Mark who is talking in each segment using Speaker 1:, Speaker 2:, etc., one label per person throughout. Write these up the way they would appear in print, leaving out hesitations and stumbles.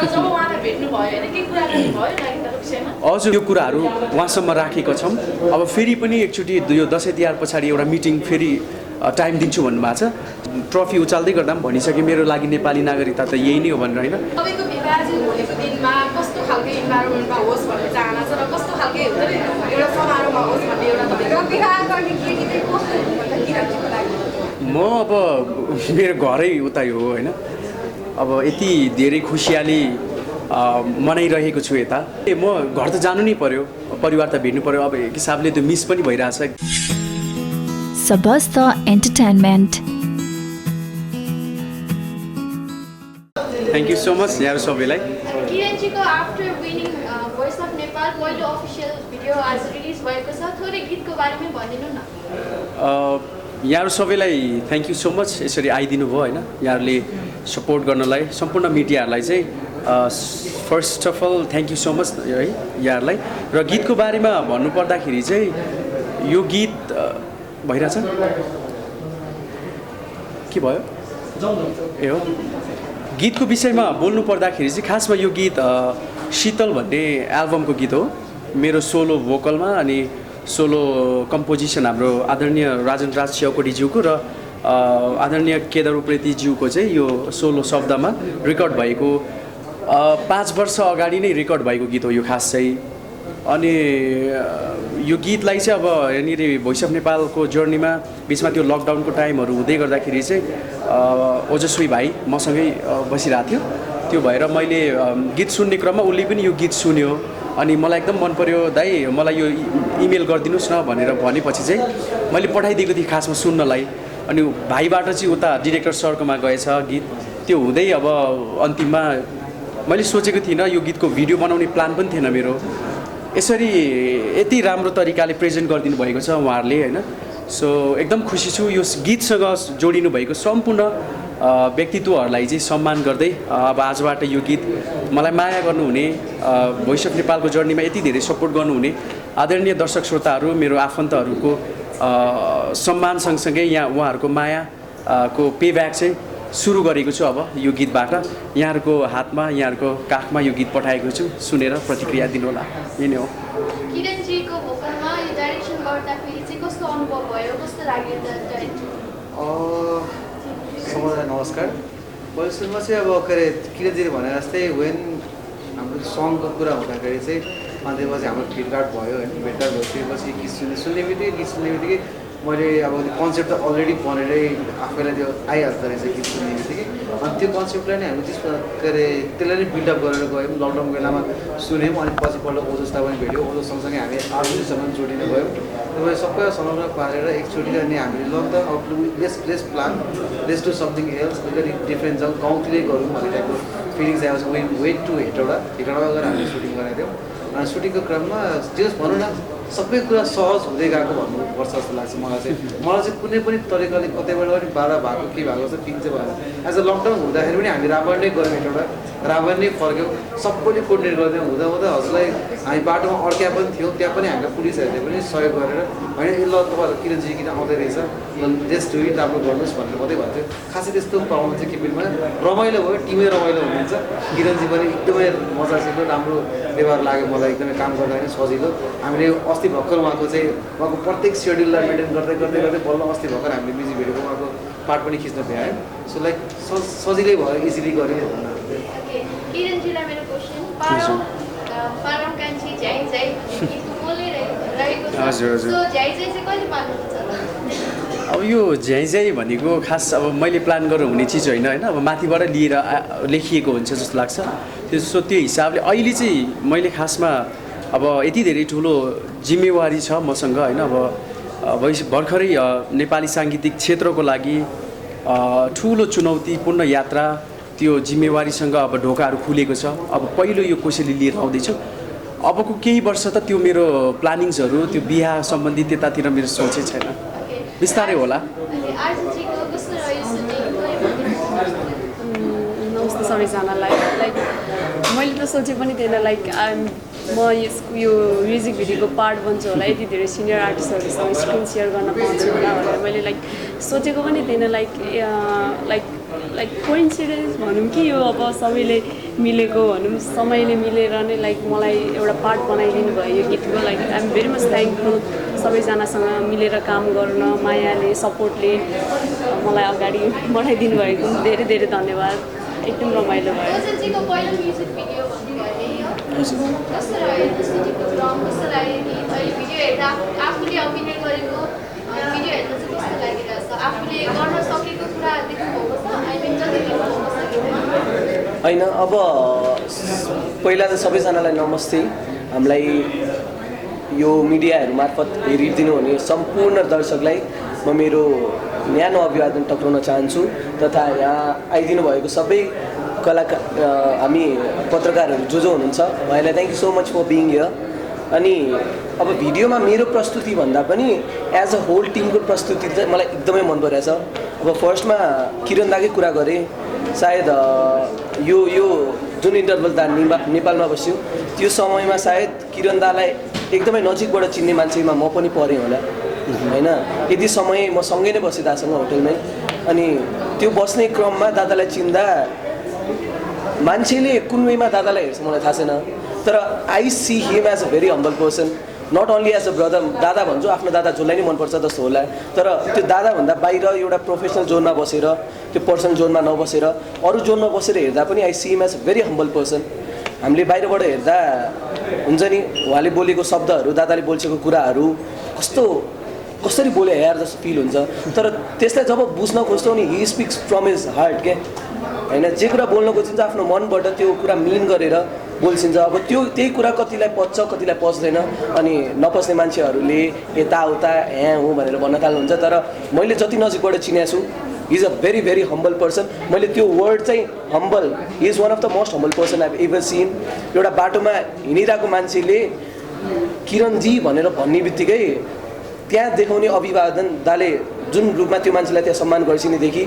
Speaker 1: जब उहाँलाई भेट्नु भयो हैन के कुराकानी भयो नागरिकताको विषयमा
Speaker 2: हजुर यो कुराहरू उहाँसम्म राखेका छौँ अब फेरि पनि एकचोटि यो दसैँ तिहार पछाडि एउटा मिटिङ फेरि टाइम दिन्छु भन्नुभएको छ ट्रफी उचाल्दै गर्दा पनि भनिसकेँ मेरो लागि नेपाली नागरिकता त यही नै हो भनेर होइन
Speaker 1: तपाईँको विवाह चाहिँ भोलिको दिनमा कस्तो खालको इन्भाइरोमेन्टमा होस् भन्ने चाहना छ र कस्तो खालको हुन्छ नि एउटा समारोहमा होस् भन्ने एउटा तपाईँको विवाह गर्ने केटी चाहिँ कस्तो भन्दा किराँतीको लागि
Speaker 2: म अब मेरो घरै उतै हो होइन अब यति धेरै खुसियाली मनाइरहेको छु यता म घर त जानु नै पर्यो परिवार त भेट्नु पर्यो अब एक हिसाबले त्यो मिस पनि भइरहेछ
Speaker 3: सबस्त entertainment
Speaker 2: thank you so much यहाँहरू सबैलाई
Speaker 1: किरणजीको after winning voice of Nepal पहिलो अफिसियल भिडियो आज रिलिज भएको छ थोरै गीतको बारेमा भनिदिनु न
Speaker 2: यहाँहरू सबैलाई थ्याङ्क यू सो मच यसरी आइदिनु भयो होइन यहाँहरूले सपोर्ट गर्नलाई सम्पूर्ण मिडियाहरूलाई चाहिँ first of all thank you so much है यहाँहरूलाई र गीतको बारेमा भन्नुपर्दाखेरि चाहिँ यो गीत भइरहेछ के भयो ए हो गीतको विषयमा बोल्नु पर्दाखेरि चाहिँ खासमा यो गीत शीतल भन्ने एल्बमको गीत हो मेरो सोलो भोकलमा अनि सोलो कम्पोजिसन हाम्रो आदरणीय राजन राज स्याउकोटीज्यूको र आदरणीय केदार उप्रेतीज्यूको चाहिँ यो सोलो शब्दमा रेकर्ड भएको 5 वर्ष अगाडि नै रेकर्ड भएको गीत हो यो खास चाहिँ अनि यो गीतलाई चाहिँ अब यहाँनिर भोइस अफ नेपालको जर्नीमा बिचमा त्यो लकडाउनको टाइमहरू हुँदै गर्दाखेरि चाहिँ ओजस्वी भाइ मसँगै बसिरहेको थियो त्यो भएर मैले गीत सुन्ने क्रममा उसले पनि यो गीत सुन्यो अनि मलाई एकदम मन पर्यो दाइ मलाई यो इमेल गरिदिनुहोस् न भनेर भनेपछि चाहिँ मैले पठाइदिएको थिएँ खासमा सुन्नलाई अनि भाइबाट चाहिँ उता डिरेक्टर सरकोमा गएछ गीत त्यो हुँदै अब अन्तिममा मैले सोचेको थिइनँ यो गीतको भिडियो बनाउने प्लान पनि थिएन मेरो यसरी यति राम्रो तरिकाले प्रेजेन्ट गरिदिनु भएको छ उहाँहरूले होइन सो एकदम खुसी छु यो गीतसँग जोडिनु भएको सम्पूर्ण व्यक्तित्वहरूलाई चाहिँ सम्मान गर्दै अब आजबाट यो गीत मलाई माया गर्नुहुने भोइस अफ नेपालको जर्नीमा यति धेरै सपोर्ट गर्नुहुने आदरणीय दर्शक श्रोताहरू मेरो आफन्तहरूको सम्मान सँगसँगै यहाँ उहाँहरूको मायाको पेब्याक चाहिँ सुरु गरेको छु अब यो गीतबाट यहाँहरूको हातमा यहाँहरूको काखमा यो गीत पठाएको छु सुनेर प्रतिक्रिया दिनुहोला यही नै हो
Speaker 1: किरणजीको भोकलमा यो डाइरेक्सन गर्दाखेरि चाहिँ कस्तो अनुभव भयो कस्तो लाग्यो
Speaker 4: सबैलाई नमस्कार मैले सुरुमा चाहिँ अब के अरे किरणजीले भने जस्तै वेन हाम्रो सङको कुरा हुँदाखेरि चाहिँ अन्त्यपछि हाम्रो भेटघाट भयो होइन भेटघाट भइसकेपछि गीत सुन्ने बित्तिकै मैले अब कन्सेप्ट त अलरेडी बनेरै आफैलाई त्यो आइहाल्दो रहेछ गीत सुन्ने बित्तिकै अनि त्यो कन्सेप्टलाई नै हामी त्यसमा के अरे त्यसलाई नै बिल्डअप गरेर गयौँ लकडाउन बेलामा सुन्यौँ अनि पछिपल्ट ओजस्ता पनि भेट्यौँ ओजो सँगसँगै हामी आर्मीसँग जोडिन गयौँ तपाईँ सबै संलग्न पारेर एकचोटि अनि हामीले ल त अब lace plan lace do something else अलिकति डिफ्रेन्ट जाउँ गाउँतिरै गरौँ भन्ने टाइपको फिलिङ्स आएको छ वेट टु हेटौँडा गएर हामीले सुटिङ गरेको थियौँ अनि सुटिङको क्रममा जस भनौँ न सबै कुरा सहज हुँदै गएको भन्नुपर्छ जस्तो लाग्छ मलाई चाहिँ कुनै पनि तरिकाले कतैबाट पनि बाधा भएको के भएको छ फिल चाहिँ भएन एज अ लकडाउन हुँदाखेरि पनि हामी रावण नै गऱ्यौँ एउटा रावण नै फर्क्यौँ सबैले कोर्डिनेट गरिदियौँ हुँदा हजुरलाई हामी बाटोमा अड्क्या पनि थियौँ त्यहाँ पनि हामीलाई पुलिसहरूले पनि सहयोग गरेर होइन ल तपाईँहरू किरणजी किन आउँदै रहेछ जेस्ट डु इट राम्रो गर्नुहोस् भनेर मात्रै भन्थ्यो खासै त्यस्तो प्रब्लम चाहिँ के पनि रमाइलो भयो टिमै रमाइलो हुनुहुन्छ किरणजी पनि एकदमै मजासित राम्रो व्यवहार लाग्यो मलाई एकदमै काम गर्दा पनि सजिलो हामीले अस्ति भर्खर उहाँको प्रत्येक सेड्युललाई मेन्टेन गर्दै बल्ल अस्ति भर्खर हामीले बिजी भेटेको उहाँको पार्ट पनि खिच्न भ्यायो सो लाइक सजिलै भयो इजिली गऱ्यो
Speaker 1: किरणजीलाई मेरो क्वेसन पारौँ कान्छी झ्याइ झ्याइ गीतको बोलिरहेको छ सो झ्याइ झ्याइ चाहिँ कहिले पाल्नुहुन्छ
Speaker 2: अब यो झ्याइ भनेको खास अब मैले प्लान गरेर हुने चिज होइन अब माथिबाट लिएर लेखिएको हुन्छ जस्तो लाग्छ त्यो हिसाबले अहिले चाहिँ मैले खासमा अब यति धेरै ठुलो जिम्मेवारी छ मसँग होइन अब भर्खरै नेपाली साङ्गीतिक क्षेत्रको लागि ठुलो चुनौतीपूर्ण यात्रा त्यो जिम्मेवारीसँग अब ढोकाहरू खुलेको छ अब पहिलो यो कोसेली लिएर आउँदैछु अबको केही वर्ष त त्यो मेरो प्लानिङ्सहरू त्यो बिहा सम्बन्धी त्यतातिर मेरो सोचै छैन बिस्तारै होला
Speaker 5: नमस्ते सबैजनालाई लाइक मैले त सोचे पनि थिएन लाइक म यो म्युजिक भिडियोको पार्ट बन्छु होला यति धेरै सिनियर आर्टिस्टहरूसँग स्क्रिन सेयर गर्न पाउँछु होला भनेर मैले लाइक सोचेको पनि थिएन लाइक लाइक कोइन्सिडेन्स भनौँ कि यो अब सबैले मिलेको भनौँ समयले मिलेर नै लाइक मलाई एउटा पार्ट बनाइदिनु भयो यो गीतको like I am very much thankful सबैजनासँग मिलेर काम गर्न मायाले सपोर्टले मलाई अगाडि बढाइदिनु भएको धेरै धेरै धन्यवाद एकदम रमाइलो भयो
Speaker 1: वसन्तजीको पहिलो म्युजिक भिडियो भन्नुभयो है कस्तो लाग्यो त्यसको रङ कस्तो लाग्यो कि अहिले भिडियो हेर्दा आफूले अभिनय गरेको भिडियो हेर्दा चाहिँ कस्तो लागिरहेछ आफूले गर्न सकेको कुरा देख्नुभएको छ अहिले जति देख्नुभएको छ
Speaker 3: होइन अब पहिला त सबैजनालाई नमस्ते हामीलाई यो मिडियाहरू मार्फत हेरिदिनु हुने सम्पूर्ण दर्शकलाई म मेरो न्यानो अभिवादन टक्राउन चाहन्छु तथा यहाँ आइदिनु भएको सबै कलाकार हामी पत्रकारहरू जो हुनुहुन्छ उहाँलाई thank you so much for being here अनि अब भिडियोमा मेरो प्रस्तुति भन्दा पनि एज अ होल टिमको प्रस्तुति चाहिँ मलाई एकदमै मन परेछ अब फर्स्टमा किरण दाकै कुरा गरेँ सायद यो जुन इन्टरभल दा नेपालमा बस्यो त्यो समयमा सायद किरण दालाई एकदमै नजिकबाट चिन्ने मान्छेमा म पनि परेँ होला होइन यति समय म सँगै नै बसेँ दासँग होटलमै अनि त्यो बस्ने क्रममा दादालाई चिन्दा मान्छेले कुन वेमा दादालाई हेर्छ मलाई थाहा छैन तर I see him as a very humble person not only as a brother दादा भन्छु आफ्नो दादा जसलाई नै मनपर्छ जस्तो होला तर त्यो दादाभन्दा बाहिर एउटा प्रोफेसनल जोनमा बसेर त्यो पर्सनल जोनमा नबसेर अरू जोनमा बसेर हेर्दा पनि I see him as a very humble person हामीले बाहिरबाट हेर्दा हुन्छ नि उहाँले बोलेको शब्दहरू दादाले बोलेको कुराहरू कसरी बोले हेर जस्तो फिल हुन्छ तर त्यसलाई जब बुझ्न खोज्छौँ नि he speaks from his heart के होइन जे कुरा बोल्न खोजिन्छ आफ्नो मनबाट त्यो कुरा मिन गरेर बोल्छिन्छ अब त्यही कुरा कतिलाई पच्छ कतिलाई पच्दैन अनि नपच्ने मान्छेहरूले यताउता यहाँ हो भनेर भन्न थाल्नुहुन्छ तर मैले जति नजिकबाट चिनेको छु is a very very humble person मैले त्यो वर्ड चाहिँ humble is one of the most humble person I ever scene एउटा बाटोमा हिँडिरहेको मान्छेले किरणजी भनेर भन्ने बित्तिकै त्यहाँ देखाउने अभिवादन दाले जुन रूपमा त्यो मान्छेलाई त्यहाँ सम्मान गर्छिनेदेखि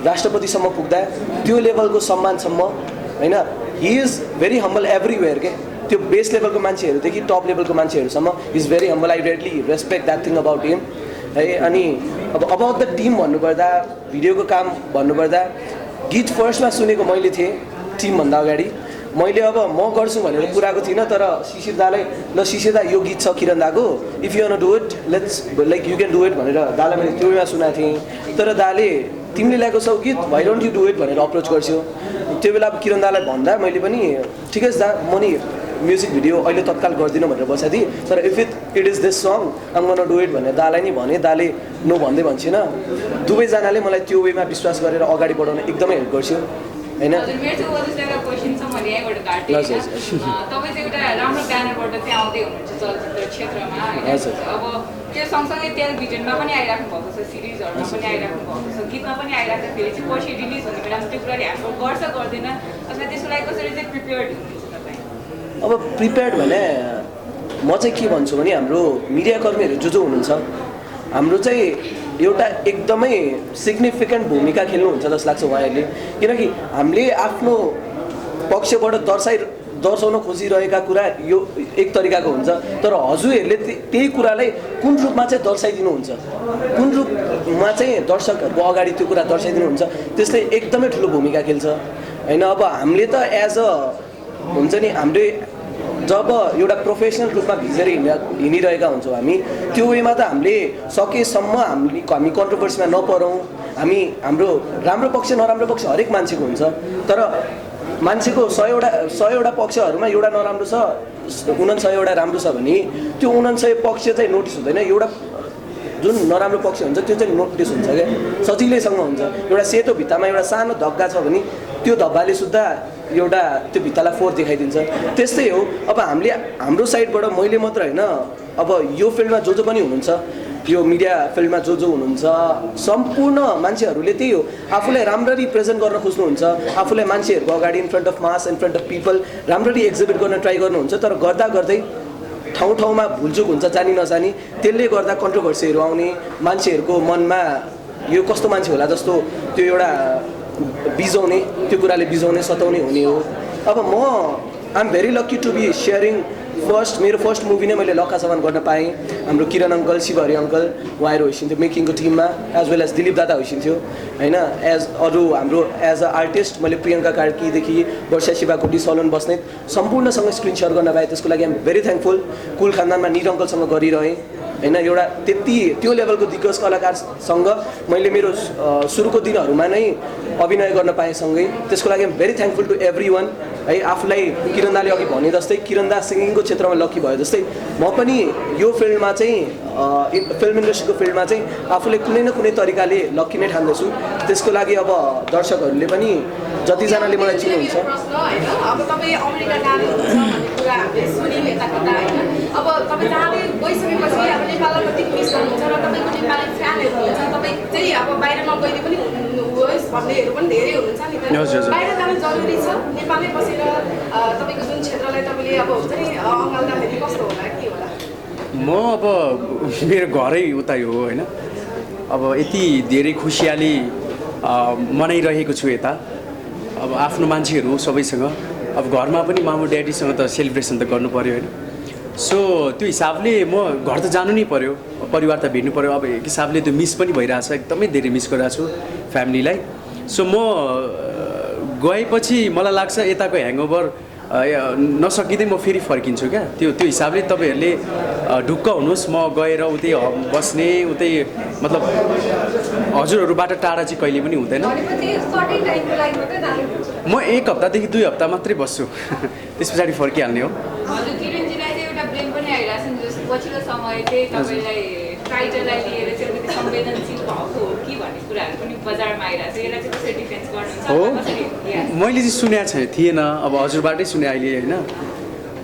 Speaker 3: राष्ट्रपतिसम्म पुग्दा त्यो लेभलको सम्मानसम्म होइन he is very humble everywhere के त्यो बेस लेभलको मान्छेहरूदेखि टप लेभलको मान्छेहरूसम्म is very humble I greatly respect that thing about him है अनि अब अबाउट द टिम भन्नुपर्दा भिडियोको काम भन्नुपर्दा गीत फर्स्टमा सुनेको मैले थिएँ टिमभन्दा अगाडि मैले अब म गर्छु भनेर कुराको थिइनँ तर शिशिर दालाई ल शिशिर दा यो गीत छ किरण दाको if you want do it let's like you can do it भनेर दालाई मैले त्योमा सुनाएको थिएँ तर दाले तिमीले ल्याएको छौ गीत why don't you do it भनेर अप्रोच गर्छौ त्यो बेला अब किरण दालाई भन्दा मैले पनि ठिकै छ दा म नि म्युजिक भिडियो अहिले तत्काल गरिदिनु भनेर बसेको थिएँ तर if it is this song आम गर्न डु इट भनेर दालाई नि भने दाले नो भन्दै भन्छिनँ दुवैजनाले मलाई त्यो वेमा विश्वास गरेर अगाडि बढाउन एकदमै हेल्प गर्छौ होइन
Speaker 6: तपाईँ चाहिँ एउटा राम्रो ब्यानरबाट चाहिँ आउँदै हुनुहुन्छ चलचित्र क्षेत्रमा होइन अब त्यो सँगसँगै टेलिभिजनमा पनि आइराख्नु भएको छ सिरिजहरूमा पनि आइराख्नु भएको छ गीतमा पनि आइराख्दाखेरि चाहिँ पछि रिलिज हुने बेलामा त्यो कुराले हाम्रो गर्छ गर्दैन अथवा त्यसको लागि कसरी चाहिँ प्रिपेयर्ड हुनुहुन्छ तपाईँ
Speaker 3: अब प्रिपेयर्ड भने म चाहिँ के भन्छु भने हाम्रो मिडियाकर्मीहरू जो हुनुहुन्छ हाम्रो चाहिँ एउटा एकदमै सिग्निफिकेन्ट भूमिका खेल्नुहुन्छ जस्तो लाग्छ उहाँहरूले किनकि हामीले आफ्नो पक्षबाट दर्शाउन खोजिरहेका कुरा यो एक तरिकाको हुन्छ तर हजुरहरूले त्यही कुरालाई कुन रूपमा चाहिँ दर्शाइदिनुहुन्छ कुन रूपमा चाहिँ दर्शकहरूको अगाडि त्यो कुरा दर्शाइदिनुहुन्छ त्यसले एकदमै ठुलो भूमिका खेल्छ होइन अब हामीले त एज अ हुन्छ नि हामीले जब एउटा प्रोफेसनल रूपमा भिजेर हिँडिरहेका हुन्छौँ हामी त्यो वेमा त हामीले सकेसम्म हामी कन्ट्रोभर्सीमा नपरौँ हाम्रो राम्रो पक्ष नराम्रो पक्ष हरेक मान्छेको हुन्छ तर मान्छेको 100वटा पक्षहरूमा एउटा नराम्रो छ 99वटा राम्रो छ भने त्यो 99 पक्ष चाहिँ नोटिस हुँदैन एउटा जुन नराम्रो पक्ष हुन्छ त्यो चाहिँ नोटिस हुन्छ क्या सजिलैसँग हुन्छ एउटा सेतो भित्तामा एउटा सानो धब्का छ भने त्यो धब्बाले सुद्धा एउटा त्यो भित्तालाई फोहोर देखाइदिन्छ त्यस्तै हो अब हामीले हाम्रो साइडबाट मैले मात्र होइन अब यो फिल्डमा जो पनि हुनुहुन्छ यो मिडिया फिल्डमा जो हुनुहुन्छ सम्पूर्ण मान्छेहरूले त्यही हो आफूलाई राम्ररी प्रेजेन्ट गर्न खोज्नुहुन्छ आफूलाई मान्छेहरूको अगाडि in front of mass in front of people राम्ररी एक्जिबिट गर्न ट्राई गर्नुहुन्छ तर गर्दा गर्दै ठाउँमा भुलचुक हुन्छ जानी नजानी त्यसले गर्दा कन्ट्रोभर्सीहरू आउने मान्छेहरूको मनमा यो कस्तो मान्छे होला जस्तो त्यो एउटा बिजाउने त्यो कुराले बिजाउने सताउने हुने हो अब म I am very lucky to be sharing मेरो फर्स्ट मुभी नै मैले लक्का सामान गर्न पाएँ। हाम्रो किरण अङ्कल, शिवहरि अङ्कल उहाँहरू होइसिन्थ्यो मेकिङको टिममा, एज वेल एज दिलीप दादा होइसिन्थ्यो होइन। एज अरू हाम्रो एज अ आर्टिस्ट मैले प्रियङ्का कार्कीदेखि वर्षा शिवाकोटी, सलोन बस्नेत सम्पूर्णसँग स्क्रिन सेयर गर्न पाएँ, त्यसको लागि आइ एम भेरी थ्याङ्कफुल। कुल खानदानमा निर अङ्कलसँग गरिरहेँ होइन। एउटा त्यो लेभलको दिग्गज कलाकारसँग मैले मेरो सुरुको दिनहरूमा नै अभिनय गर्न पाएँ सँगै, त्यसको लागि I am very thankful to everyone है। आफूलाई किरण दाले अघि भने जस्तै किरण दा सिङ्गिङको क्षेत्रमा लक्की भयो जस्तै म पनि यो फिल्डमा चाहिँ फिल्म इन्डस्ट्रीको फिल्डमा चाहिँ आफूले कुनै न कुनै तरिकाले लक्की नै ठान्दैछु। त्यसको लागि अब दर्शकहरूले पनि जतिजनाले मलाई चिन्नुहुन्छ
Speaker 6: अब तपाईँ अमेरिका जानु भन्ने कुरा हामीले सुन्यौँ यता कता होइन। अब तपाईँ जाँदै गइसकेपछि अब नेपाललाई कति मिस गर्नुहुन्छ र तपाईँको नेपाली फ्यानहरू हुन्छ, तपाईँ चाहिँ अब बाहिर नगइदिए पनि होस् भन्नेहरू पनि धेरै हुनुहुन्छ नि त। बाहिर जानु जरुरी छ, नेपालमै बसेर तपाईँको जुन क्षेत्रलाई तपाईँले अब हुन्छ नि अँगाल्दाखेरि कस्तो होला के होला?
Speaker 2: म अब मेरो घरै उता हो होइन। अब यति धेरै खुसियाली मनाइरहेको छु यता, अब आफ्नो मान्छेहरू सबैसँग। अब घरमा पनि मामु ड्याडीसँग त सेलिब्रेसन त गर्नु पऱ्यो होइन। सो त्यो हिसाबले म घर त जानु नै पऱ्यो, परिवार त भेट्नु पऱ्यो। अब एक हिसाबले त्यो मिस पनि भइरहेछ, एकदमै धेरै मिस गरिरहेको छु फ्यामिलीलाई। सो म गएपछि मलाई लाग्छ यताको ह्याङओभर नसकिँदै म फेरि फर्किन्छु क्या। त्यो हिसाबले तपाईँहरूले ढुक्क हुनुहोस्, म गएर उतै बस्ने उतै मतलब हजुरहरूबाट टाढा चाहिँ कहिले पनि हुँदैन। म 1 हप्तादेखि 2 हप्ता मात्रै बस्छु त्यस पछाडि फर्किहाल्ने हो।
Speaker 6: हजुर किरणजीलाई चाहिँ एउटा ब्लेम पनि आइरहेको छ नि, जस्तो पछिल्लो समय चाहिँ तपाईँलाई टाइटललाई लिएर चाहिँ अलिकति संवेदनशील भएको हो कि भन्ने कुराहरू पनि बजारमा आइरहेको छ, यसलाई चाहिँ कसरी डिफेन्स गर्नुहुन्छ?
Speaker 2: हो मैले चाहिँ सुनेको थिएन, अब हजुरबाटै सुने अहिले होइन।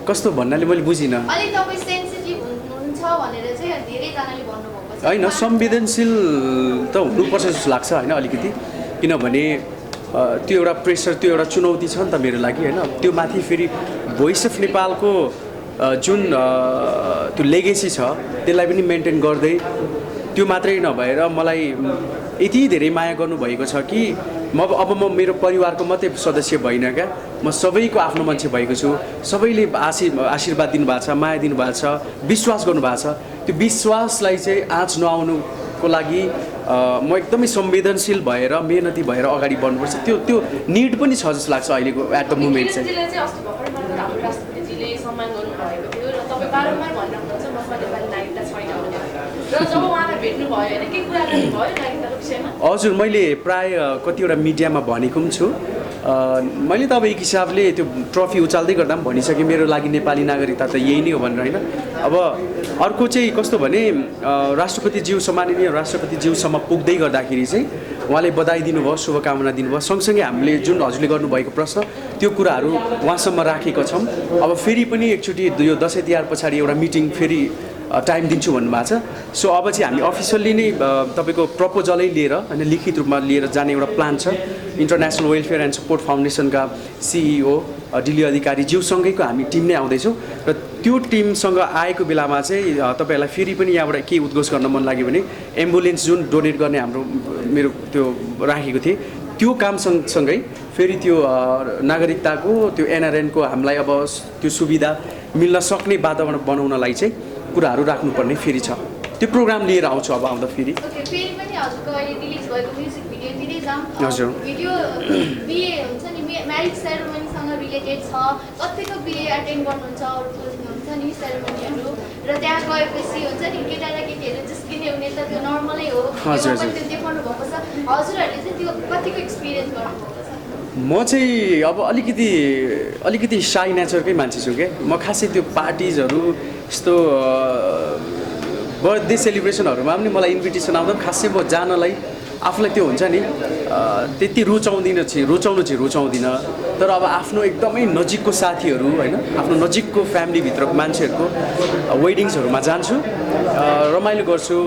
Speaker 2: कस्तो भन्नाले मैले बुझिनँ।
Speaker 1: अलि तपाईँ सेन्सिटिभ हुनुहुन्छ भनेर चाहिँ धेरैजनाले भन्नुभएको छ।
Speaker 2: होइन संवेदनशील त हुनुपर्छ जस्तो लाग्छ होइन अलिकति, किनभने त्यो एउटा प्रेसर, त्यो एउटा चुनौती छ नि त मेरो लागि होइन। त्यो माथि फेरि भोइस अफ नेपालको जुन त्यो लेगेसी छ त्यसलाई पनि मेन्टेन गर्दै, त्यो मात्रै नभएर मलाई यति धेरै माया गर्नुभएको छ कि अब म मेरो परिवारको मात्रै सदस्य भइनँ क्या, म सबैको आफ्नो मान्छे भएको छु। सबैले आशीर्वाद दिनुभएको छ, माया दिनुभएको छ, विश्वास गर्नुभएको छ। त्यो विश्वासलाई चाहिँ आँच नआउनुको लागि म एकदमै संवेदनशील भएर मेहनती भएर अगाडि बढ्नुपर्छ। त्यो निड पनि छ जस्तो लाग्छ अहिलेको एट द मोमेन्ट चाहिँ।
Speaker 5: अस्ति भर्खर मात्र हाम्रो राष्ट्रपतिजीले सम्मान गर्नुभएको थियो र तपाईँ बारम्बार भनिरहनुहुन्छ मसँग नेपाली नागरिकता छैन भनेर, र जब उहाँलाई भेट्नु भयो होइन के कुरा गर्नु भयो नागरिकताको विषयमा?
Speaker 2: हजुर मैले प्राय कतिवटा मिडियामा भनेको पनि छु। मैले त अब एक हिसाबले त्यो ट्रफी उचाल्दै गर्दा पनि भनिसकेँ मेरो लागि नेपाली नागरिकता त यही नै हो भनेर होइन। अब अर्को चाहिँ कस्तो भने राष्ट्रपतिज्यू सम्माननीय राष्ट्रपतिज्यूसम्म पुग्दै गर्दाखेरि चाहिँ उहाँले बधाई दिनुभयो, शुभकामना दिनुभयो। सँगसँगै हामीले जुन हजुरले गर्नुभएको प्रश्न त्यो कुराहरू उहाँसम्म राखेका छौँ। अब फेरि पनि एकचोटि यो दसैँ तिहार पछाडि एउटा मिटिङ फेरि टाइम दिन्छु भन्नुभएको छ। सो अब चाहिँ हामी अफिसियल्ली नै तपाईँको प्रपोजलै लिएर होइन लिखित रूपमा लिएर जाने एउटा प्लान छ। इन्टरनेसनल वेलफेयर एन्ड सपोर्ट फाउन्डेसनका सिइओ डिली अधिकारी ज्यूसँगैको हामी टिम नै आउँदैछौँ र त्यो टिमसँग आएको बेलामा चाहिँ तपाईँहरूलाई फेरि पनि यहाँबाट के उद्घोष गर्न मन लाग्यो भने एम्बुलेन्स जुन डोनेट गर्ने मेरो त्यो राखेको थिएँ त्यो काम सँगसँगै फेरि त्यो नागरिकताको त्यो एनआरएनको हामीलाई अब त्यो सुविधा मिल्न सक्ने वातावरण बनाउनलाई चाहिँ कुराहरू राख्नुपर्ने फेरि छ। त्यो प्रोग्राम लिएर आउँछु अब आउँदा फेरि।
Speaker 1: फेरि पनि हजुरको अहिले रिलिज भएको म्युजिक भिडियोतिरै जाऊँ।
Speaker 2: हजुर
Speaker 1: भिडियो बिहे हुन्छ नि म्यारिज सेरेमनीसँग रिलेटेड छ, कतिको बिहे एटेन्ड गर्नुहुन्छ हुन्छ नि सेरेमनीहरू, र त्यहाँ गएपछि हुन्छ नि केटा र केटीहरू जिस्किने हुने त त्यो नर्मलै हो, त्यो देखाउनु भएको छ। हजुरहरूले चाहिँ त्यो कतिको एक्सपिरियन्स गर्नुभएको छ?
Speaker 2: म चाहिँ अब अलिकति साई नेचरकै मान्छे छु क्या। म खासै त्यो पार्टिजहरू यस्तो बर्थडे सेलिब्रेसनहरूमा पनि मलाई इन्भिटेसन आउँदा पनि खासै म जानलाई आफूलाई त्यो हुन्छ नि त्यति रुचाउँदिनँ रुचाउँदिनँ। तर अब आफ्नो एकदमै नजिकको साथीहरू होइन आफ्नो नजिकको फ्यामिलीभित्रको मान्छेहरूको वेडिङ्सहरूमा जान्छु, रमाइलो गर्छु,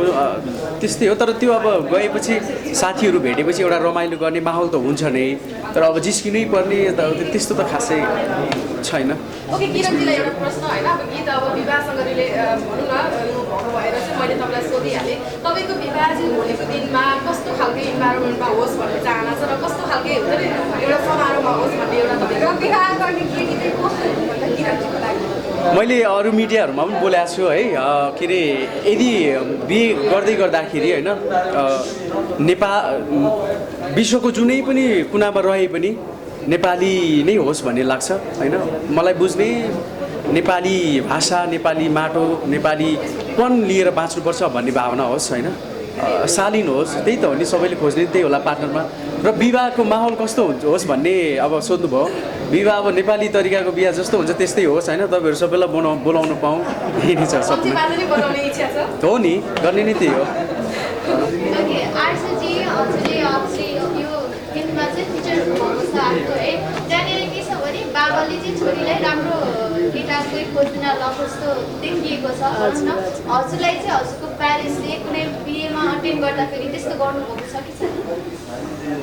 Speaker 2: त्यस्तै हो। तर त्यो अब गएपछि साथीहरू भेटेपछि एउटा रमाइलो गर्ने माहौल त हुन्छ नै, तर अब जिस्किनै पर्ने त्यस्तो त खासै छैन।
Speaker 5: ओके किरणजीलाई एउटा प्रश्न होइन, अब गीत अब विवाहसँग भनौँ न भएको भएर चाहिँ मैले तपाईँलाई सोधिहालेँ, तपाईँको विवाह चाहिँ भोलिको दिनमा कस्तो खालको इन्भाइरोमेन्टमा होस् भन्ने चाहना छ र कस्तो खालको हुन्छ नि एउटा समारोहमा होस् भन्ने एउटा तपाईँको विवाह गर्ने केटी चाहिँ कस्तो
Speaker 6: किरणजीको लागि?
Speaker 2: मैले अरू मिडियाहरूमा पनि बोलेको छु है के अरे यदि बिहे गर्दै गर्दाखेरि होइन विश्वको जुनै पनि कुनामा रहे पनि नेपाली नै होस् भन्ने लाग्छ होइन मलाई बुझ्ने नेपाली भाषा नेपाली माटो नेपालीपन लिएर बाँच्नुपर्छ भन्ने भावना होस् होइन शालीन होस् त्यही त हो नि सबैले खोज्ने त्यही होला पार्टनरमा र विवाहको माहौल कस्तो होस् भन्ने अब सोध्नुभयो विवाह अब नेपाली तरिकाको बिहा जस्तो हुन्छ त्यस्तै होस् होइन तपाईँहरू सबैलाई बोलाउनु पाऊँ यही नै छ सबै हो नि गर्ने नै त्यही हो
Speaker 1: ओके आरसीजी हजुरले अझै यो गीतमा चाहिँ फिचर भएको छ आफ्नो है त्यहाँनिर के छ भने बाबाले चाहिँ छोरीलाई राम्रो केटाकै खोज्न जस्तो देखिएको छ होइन हजुरलाई चाहिँ हजुरको प्यारेन्ट्सले कुनै बिहेमा अटेन्ड गर्दाखेरि त्यस्तो गर्नुभएको छ कि छैन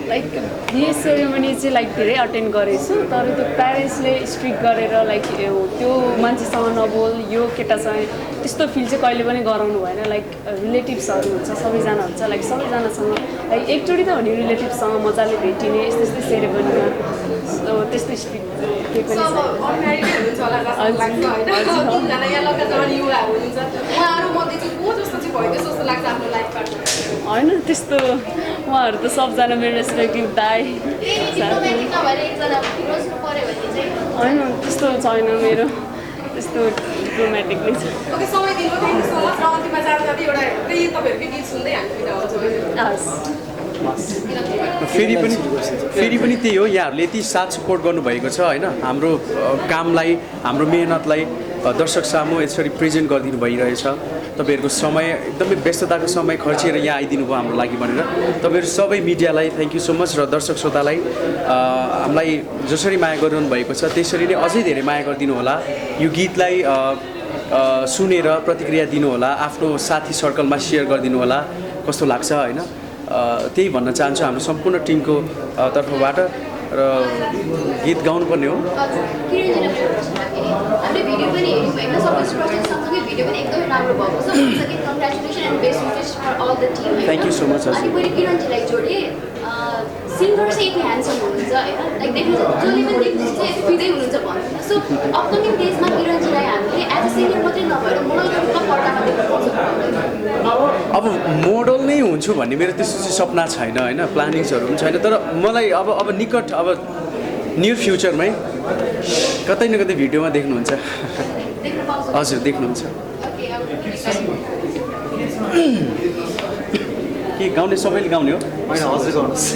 Speaker 5: लाइक बिहे सेरेमनी चाहिँ लाइक धेरै अटेन्ड गरेछु तर त्यो प्यारेन्ट्सले स्ट्रिक्ट गरेर लाइक त्यो मान्छेसँग नबोल यो केटासँग त्यस्तो फिल चाहिँ कहिले पनि गराउनु भएन लाइक रिलेटिभ्सहरू हुन्छ सबैजना हुन्छ लाइक सबैजनासँग लाइक एकचोटि त हो नि रिलेटिभ्ससँग मजाले भेटिने यस्तै यस्तै सेरेमनीमा त्यस्तै स्ट्रिक्ट केही पनि होइन त्यस्तो उहाँहरू त सबजना मेरो रेस्पेक्टिभ दाइ होइन त्यस्तो छैन मेरो त्यस्तो डिप्लोमेटिक नै छ
Speaker 2: फेरि पनि त्यही हो यहाँहरूले यति साथ सपोर्ट गर्नुभएको छ होइन हाम्रो कामलाई हाम्रो मेहनतलाई दर्शक सामु यसरी प्रेजेन्ट गरिदिनु भइरहेछ तपाईँहरूको समय एकदमै व्यस्तताको समय खर्चेर यहाँ आइदिनु भयो हाम्रो लागि भनेर तपाईँहरू सबै मिडियालाई थ्याङ्क यू सो मच र दर्शक श्रोतालाई हामीलाई जसरी माया गरिरहनु भएको छ त्यसरी नै अझै धेरै माया गरिदिनु होला यो गीतलाई सुनेर प्रतिक्रिया दिनुहोला आफ्नो साथी सर्कलमा सेयर गरिदिनु होला कस्तो लाग्छ होइन त्यही भन्न चाहन्छु हाम्रो सम्पूर्ण टिमको तर्फबाट र गीत गाउनुपर्ने हो
Speaker 1: हामीले भिडियो पनि हेऱ्यौँ होइन सबै सँगसँगै भिडियो पनि एकदमै राम्रो भएको छ congratulation and best wishes for all the team
Speaker 2: thank you so much
Speaker 1: अनि मैले किरणजीलाई जोडेँ सिङ्गर चाहिँ यति ह्यान्डसम हुनुहुन्छ होइन लाइक देख्नु जसले पनि देख्नुहुन्छ चाहिँ यति फिदै हुनुहुन्छ भन्नुहुन्छ सो अपकमिङ डेजमा किरणजीलाई हामीले एज अ सिङ्गर मात्रै नभएर मोडल पर्दामा देख्न पाउँछौँ
Speaker 2: अब मोडल नै हुन्छु भन्ने मेरो त्यस्तो चाहिँ सपना छैन होइन प्लानिङ्सहरू पनि छैन तर मलाई अब निकट अब नियर फ्युचरमै कतै न कतै भिडियोमा देख्नुहुन्छ हजुर देख्नुहुन्छ के गाउने सबैले गाउने हो
Speaker 4: होइन हजुर गाउनुहोस्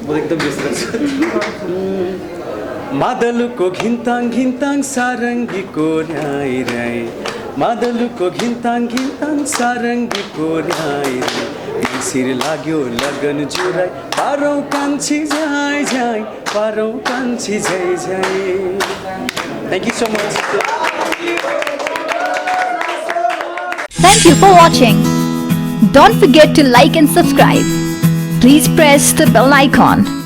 Speaker 4: म एकदम व्यस्त छु
Speaker 2: मादलुको घिन्ताङ घिन्ताङ सारङ्गीको राई राई मादलुको घिन्ताङ घिन्ताङ सारङ्गीको राई राई सिर लाग्यो लगन जुराई पारौँ कान्छी झाइ झाइ पारौँ कान्छी झै झै thank you so much
Speaker 7: Thank you for watching. Don't forget to like and subscribe. Please press the bell icon.